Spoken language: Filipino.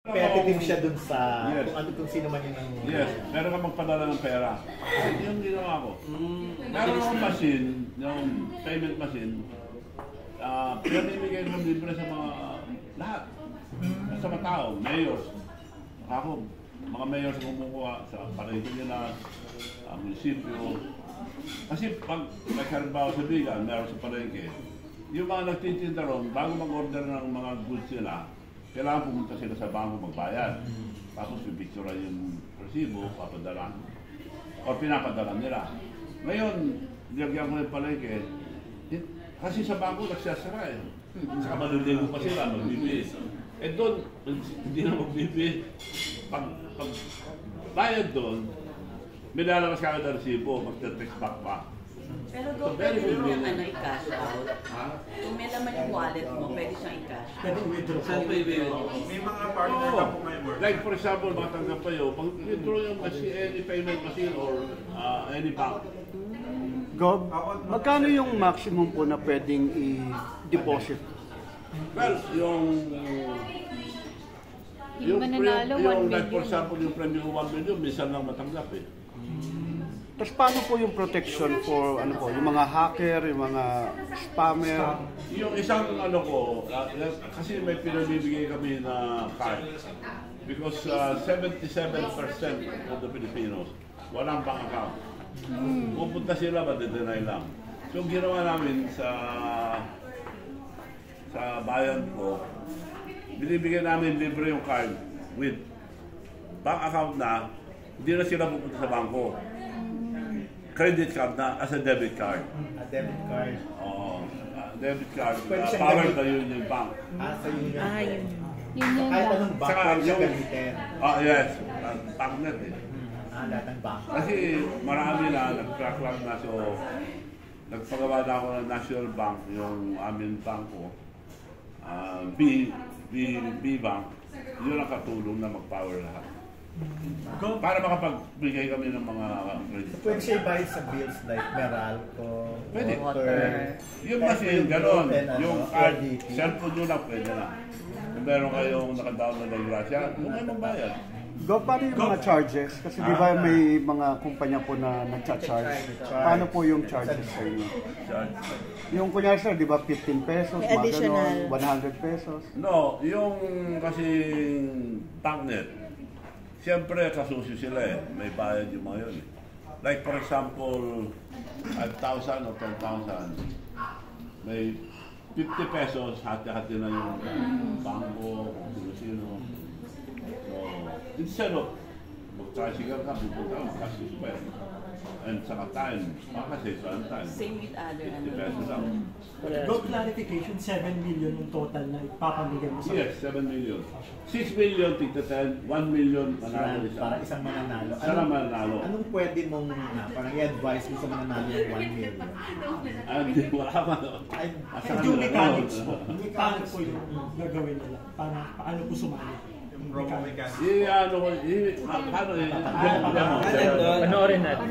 Competitive siya dun sa yes. kung sino man yung yes, meron ka magpadala ng pera. Yung ginawa ko. Meron akong machine, yung payment machine, pinamimigay ng libre sa mga lahat. Sa mga tao, mayors. Ako, mga mayors kumukuha sa palengke nila, munisipyo. Kasi pag nagkaroon sa bigan, meron sa palengke, yung mga nagtitinda ron, bago mag-order ng mga goods nila, kailangan pumunta sila sa bangko magbayad. Tapos pipicturan yung resibo, papadala. O pinapadala nila. Ngayon, nilagyan ko yung palengke, kasi sa bangko nagsasara eh. Saka maliligo pa sila, magbibis. Eh doon, hindi na magbibis. Pag bayad doon, may lalabas ka agad ang resibo, magte-text back pa. Pero doon pwede yung i-cash out. Kung may laman yung wallet mo, pwede siyang i-cash out. Pwede withdraw. Saan pa i-withdraw? May mga partner na po may work. Like for example, matanggap kayo, pag withdraw yung any payment machine or any bank. Gob, magkano yung maximum po na pwedeng i-deposit? Well, yung mananalo, 1 million. Like for example, yung premium 1 million, minsan lang matanggap eh. Tapos paano po yung protection for ano po, yung mga hacker, yung mga spammer? Yung isang ano ko, kasi may pinamibigay kami na card. Because 77% of the Filipinos walang bank account. Pupunta sila, madi-deny lang. So ginawa namin sa bayan ko, binibigyan namin libre yung card with bank account na, hindi na sila pupunta sa bangko. Credit card na as a debit card. A debit card. Oo. Debit card. Powered by Union Bank. Sa Union. Yun yung kahit anong bank pwede siya gamitin. Yes. Banknet eh. Lahat ng bank. Kasi marami na nag-crack na so nagpagawa na ako ng National Bank, yung aming bangko. B Bank. Yun ang katulong na mag-power lahat. Para makapagbigay kami ng mga credit. So, pwede siya i-buy sa bills like Meralco, pwede. water. Yung machine, gano'n. Yung card, RDP. cellphone nyo lang pwede na. Kung meron kayong nakadownload ng grasya, kung kayo magbayad. Gob, paano yung mga charges? Kasi di ba may mga kumpanya po na nagcha-charge? Paano po yung charges sa inyo? Yung kunyari sir, di ba 15 pesos, mga gano'n, 100 pesos? No, yung kasi banknet, siyempre kasusyo sila eh, may bayad yung mga yun eh. Like for example, 5,000 o 10,000, may 50 pesos, hati-hati na yung bangko, kung sino. So, instead of mag-tricycle ka, pupunta ka, magkasus pa eh. And saka time, makasave ka ng time. Same with other 50 pesos lang. Go clarification, 7 million yung total na ipapamigay mo sa... Yes, 7 million. 6 million, tigta 10, 1 million, manalo isa. Para isang mananalo. Isa lang mananalo. Anong pwede mong parang i-advise mo sa mananalo ng 1 million? Hindi, wala ka man. Yung mechanics po, paano po yung gagawin nila? Paano po sumali? Yung mechanics. Paano eh? Panoorin natin.